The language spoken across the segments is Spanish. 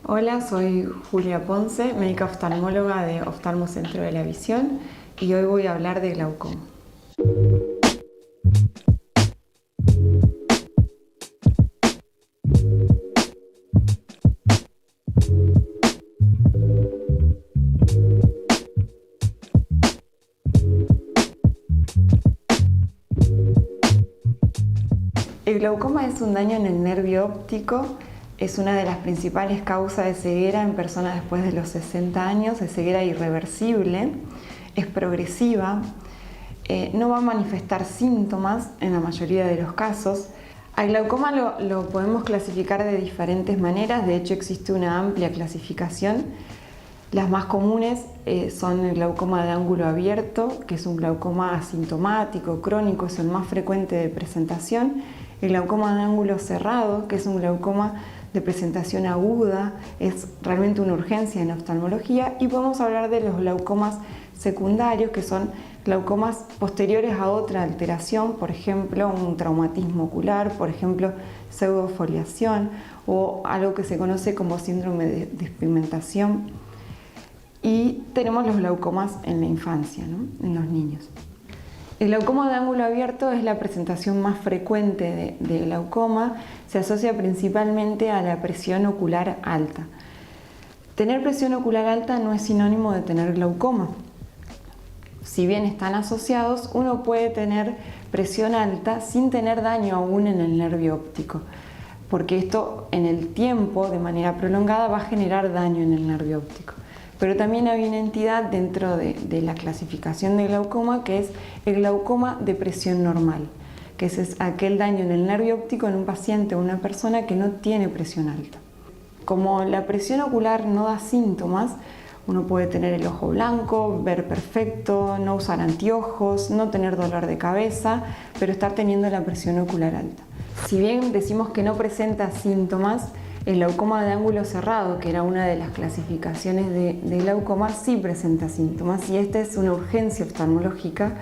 Hola, soy Julia Ponce, médica oftalmóloga de Oftalmocentro de la Visión y hoy voy a hablar de glaucoma. El glaucoma es un daño en el nervio óptico, es una de las principales causas de ceguera en personas después de los 60 años, es ceguera irreversible, es progresiva, no va a manifestar síntomas en la mayoría de los casos. Al glaucoma lo podemos clasificar de diferentes maneras, de hecho existe una amplia clasificación. Las más comunes son el glaucoma de ángulo abierto, que es un glaucoma asintomático, crónico, es el más frecuente de presentación. El glaucoma de ángulo cerrado, que es un glaucoma de presentación aguda, es realmente una urgencia en oftalmología. Y podemos hablar de los glaucomas secundarios, que son glaucomas posteriores a otra alteración, por ejemplo, un traumatismo ocular, por ejemplo, pseudofoliación o algo que se conoce como síndrome de despigmentación. Y tenemos los glaucomas en la infancia, ¿no? En los niños. El glaucoma de ángulo abierto es la presentación más frecuente de glaucoma, se asocia principalmente a la presión ocular alta. Tener presión ocular alta no es sinónimo de tener glaucoma. Si bien están asociados, uno puede tener presión alta sin tener daño aún en el nervio óptico, porque esto en el tiempo, de manera prolongada, va a generar daño en el nervio óptico. Pero también hay una entidad dentro de la clasificación de glaucoma que es el glaucoma de presión normal, que es aquel daño en el nervio óptico en un paciente o una persona que no tiene presión alta. Como la presión ocular no da síntomas, uno puede tener el ojo blanco, ver perfecto, no usar anteojos, no tener dolor de cabeza, pero estar teniendo la presión ocular alta. Si bien decimos que no presenta síntomas, el glaucoma de ángulo cerrado, que era una de las clasificaciones de glaucoma, sí presenta síntomas y esta es una urgencia oftalmológica,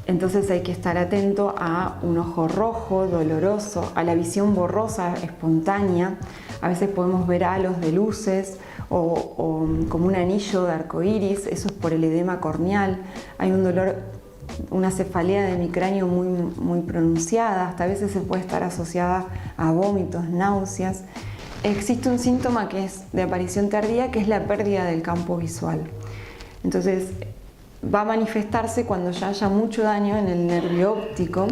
entonces hay que estar atento a un ojo rojo, doloroso, a la visión borrosa, espontánea. A veces podemos ver halos de luces o como un anillo de arcoíris, eso es por el edema corneal. Hay un dolor, una cefalea de hemicráneo muy pronunciada, hasta a veces se puede estar asociada a vómitos, náuseas. Existe un síntoma que es de aparición tardía, que es la pérdida del campo visual. Entonces, va a manifestarse cuando ya haya mucho daño en el nervio óptico,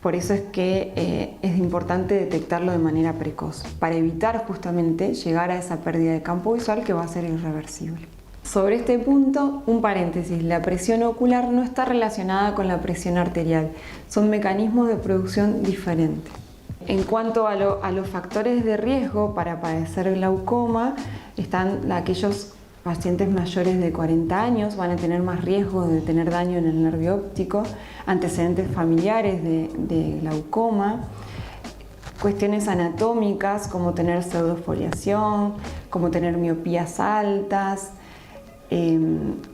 por eso es que es importante detectarlo de manera precoz, para evitar justamente llegar a esa pérdida de campo visual que va a ser irreversible. Sobre este punto, un paréntesis, la presión ocular no está relacionada con la presión arterial, son mecanismos de producción diferentes. En cuanto a los factores de riesgo para padecer glaucoma, están aquellos pacientes mayores de 40 años, van a tener más riesgo de tener daño en el nervio óptico, antecedentes familiares de glaucoma, cuestiones anatómicas como tener pseudofoliación, como tener miopías altas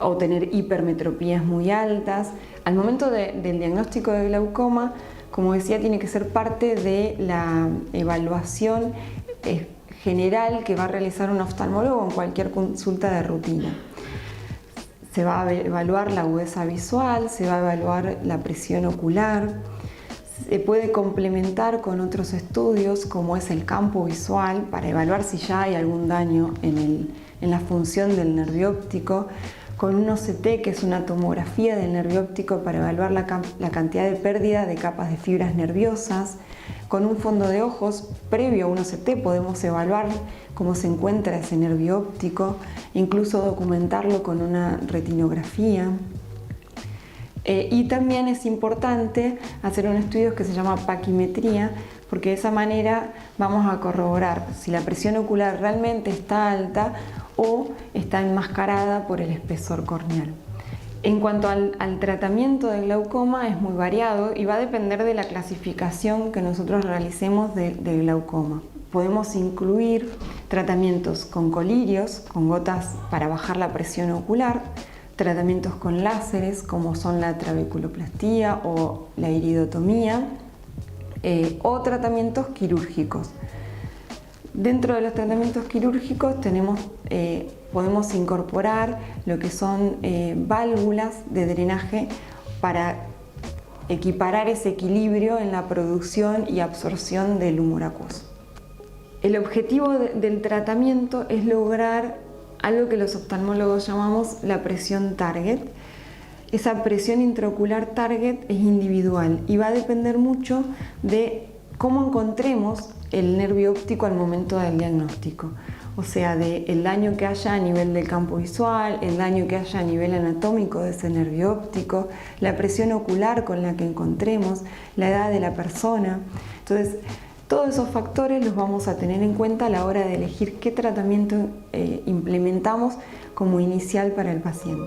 o tener hipermetropías muy altas. Al momento del diagnóstico de glaucoma, como decía, tiene que ser parte de la evaluación general que va a realizar un oftalmólogo en cualquier consulta de rutina. Se va a evaluar la agudeza visual, se va a evaluar la presión ocular, se puede complementar con otros estudios como es el campo visual para evaluar si ya hay algún daño en la función del nervio óptico, con un OCT, que es una tomografía del nervio óptico para evaluar la cantidad de pérdida de capas de fibras nerviosas. Con un fondo de ojos, previo a un OCT, podemos evaluar cómo se encuentra ese nervio óptico, incluso documentarlo con una retinografía. Y también es importante hacer un estudio que se llama paquimetría, porque de esa manera vamos a corroborar si la presión ocular realmente está alta o está enmascarada por el espesor corneal. En cuanto al tratamiento del glaucoma, es muy variado y va a depender de la clasificación que nosotros realicemos del glaucoma. Podemos incluir tratamientos con colirios, con gotas para bajar la presión ocular, tratamientos con láseres como son la trabeculoplastía o la iridotomía, o tratamientos quirúrgicos. Dentro de los tratamientos quirúrgicos podemos incorporar lo que son válvulas de drenaje para equiparar ese equilibrio en la producción y absorción del humor acuoso. El objetivo del tratamiento es lograr algo que los oftalmólogos llamamos la presión target. Esa presión intraocular target es individual y va a depender mucho de cómo encontremos el nervio óptico al momento del diagnóstico. O sea, del daño que haya a nivel del campo visual, el daño que haya a nivel anatómico de ese nervio óptico, la presión ocular con la que encontremos, la edad de la persona. Entonces, todos esos factores los vamos a tener en cuenta a la hora de elegir qué tratamiento implementamos como inicial para el paciente.